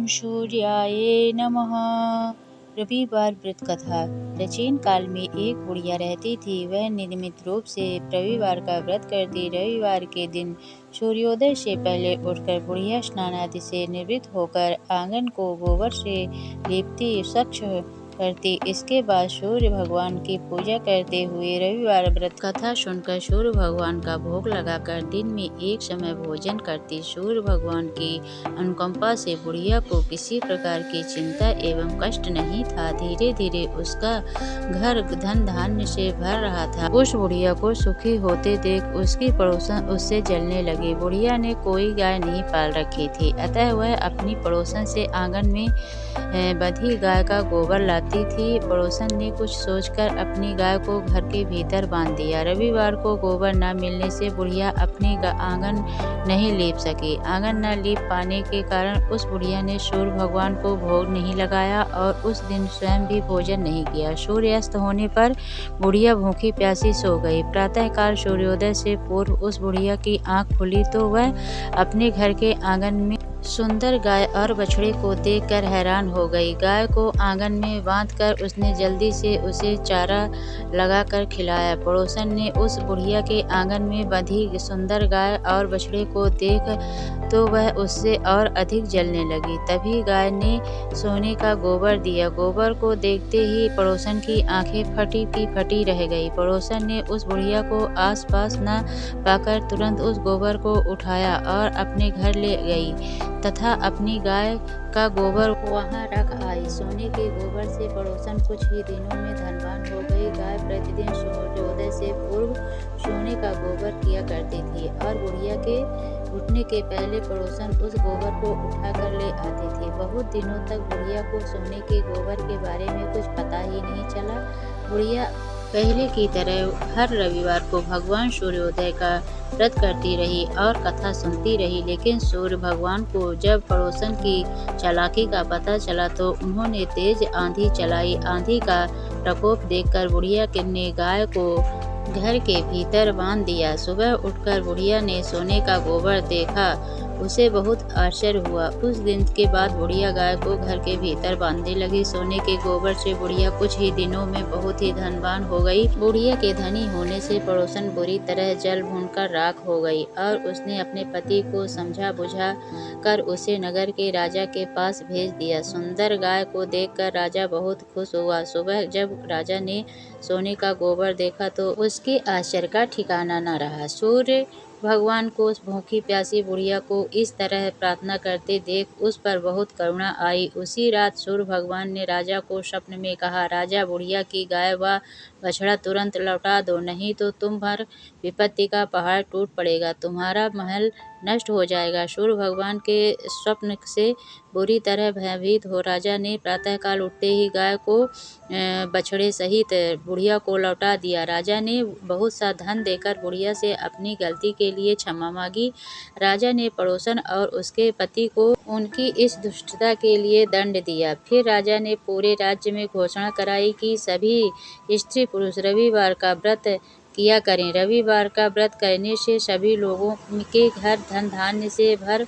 सूर्याय नमः। रविवार व्रत कथा। प्राचीन काल में एक बुढ़िया रहती थी। वह नियमित रूप से रविवार का व्रत करती। रविवार के दिन सूर्योदय से पहले उठकर बुढ़िया स्नान आदि से निवृत्त होकर आंगन को गोबर से लीपती, स्वच्छ करती। इसके बाद सूर्य भगवान की पूजा करते हुए रविवार व्रत कथा सुनकर सूर्य भगवान का भोग लगाकर दिन में एक समय भोजन करती। सूर्य भगवान की अनुकंपा से बुढ़िया को किसी प्रकार की चिंता एवं कष्ट नहीं था। धीरे धीरे उसका घर धन धान्य से भर रहा था। उस बुढ़िया को सुखी होते देख उसकी पड़ोसन उससे जलने लगी। बुढ़िया ने कोई गाय नहीं पाल रखी थी, अतः वह अपनी पड़ोसन से आंगन में बंधी गाय का गोबर लाती थी। पड़ोसन ने कुछ सोचकर अपनी गाय को घर के भीतर बांध दिया। रविवार को गोबर न मिलने से बुढ़िया अपनी आंगन नहीं लीप सकी। आंगन न लीप पाने के कारण उस बुढ़िया ने सूर्य भगवान को भोग नहीं लगाया और उस दिन स्वयं भी भोजन नहीं किया। सूर्यास्त होने पर बुढ़िया भूखी प्यासी सो गई। प्रातःकाल सूर्योदय से पूर्व उस बुढ़िया की आंख खुली तो वह अपने घर के आंगन में सुंदर गाय और बछड़े को देखकर हैरान हो गई। गाय को आंगन में बांधकर उसने जल्दी से उसे चारा लगाकर खिलाया। पड़ोसन ने उस बुढ़िया के आंगन में बंधी सुंदर गाय और बछड़े को देख तो वह उससे और अधिक जलने लगी। तभी गाय ने सोने का गोबर दिया। गोबर को देखते ही पड़ोसन की आंखें फटी की फटी रह गई। पड़ोसन ने उस बुढ़िया को आसपास न पाकर तुरंत उस गोबर को उठाया और अपने घर ले गई तथा अपनी गाय का गोबर वहां रख आई। सोने के गोबर से पड़ोसन कुछ ही दिनों में धनवान हो गई। गाय प्रतिदिन सूर्योदय से पूर्व सोने का गोबर किया करती थी और बुढ़िया के उठने के पहले पड़ोसन उस गोबर को उठाकर ले आती थी। बहुत दिनों तक बुढ़िया को सोने के गोबर के बारे में कुछ पता ही नहीं चला। बुढ़िया पहले की तरह हर रविवार को भगवान सूर्योदय का व्रत करती रही और कथा सुनती रही। लेकिन सूर्य भगवान को जब पड़ोसन की चालाकी का पता चला तो उन्होंने तेज आंधी चलाई। आंधी का प्रकोप देखकर बुढ़िया ने गाय को घर के भीतर बांध दिया। सुबह उठकर बुढ़िया ने सोने का गोबर देखा, उसे बहुत आश्चर्य हुआ। उस दिन के बाद बुढ़िया गाय को घर के भीतर बांधने लगी। सोने के गोबर से बुढ़िया कुछ ही दिनों में बहुत ही धनवान हो गई। बुढ़िया के धनी होने से पड़ोसन बुरी तरह जल भूनकर राख हो गई और उसने अपने पति को समझा बुझा कर उसे नगर के राजा के पास भेज दिया। सुंदर गाय को देखकर राजा बहुत खुश हुआ। सुबह जब राजा ने सोने का गोबर देखा तो उसके आश्चर्य का ठिकाना न रहा। सूर्य भगवान को उस भूखी प्यासी बुढ़िया को इस तरह प्रार्थना करते देख उस पर बहुत करुणा आई। उसी रात सूर्य भगवान ने राजा को स्वप्न में कहा, राजा, बुढ़िया की गाय व बछड़ा तुरंत लौटा दो, नहीं तो तुम पर विपत्ति का पहाड़ टूट पड़ेगा, तुम्हारा महल नष्ट हो जाएगा। सूर्य भगवान के स्वप्न से बुरी तरह भयभीत हो राजा ने प्रातःकाल उठते ही गाय को बछड़े सहित बुढ़िया को लौटा दिया। राजा ने बहुत सा धन देकर बुढ़िया से अपनी गलती के लिए क्षमा मांगी। राजा ने पड़ोसन और उसके पति को उनकी इस दुष्टता के लिए दंड दिया। फिर राजा ने पूरे राज्य में घोषणा कराई कि सभी स्त्री पुरुष रविवार का व्रत किया करें। रविवार का व्रत करने से सभी लोगों के घर धन धान्य से भर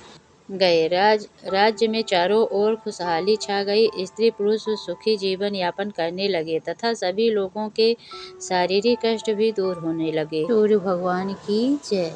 गए। राज्य में चारों ओर खुशहाली छा गई। स्त्री पुरुष सुखी जीवन यापन करने लगे तथा सभी लोगों के शारीरिक कष्ट भी दूर होने लगे। सूर्य भगवान की जय।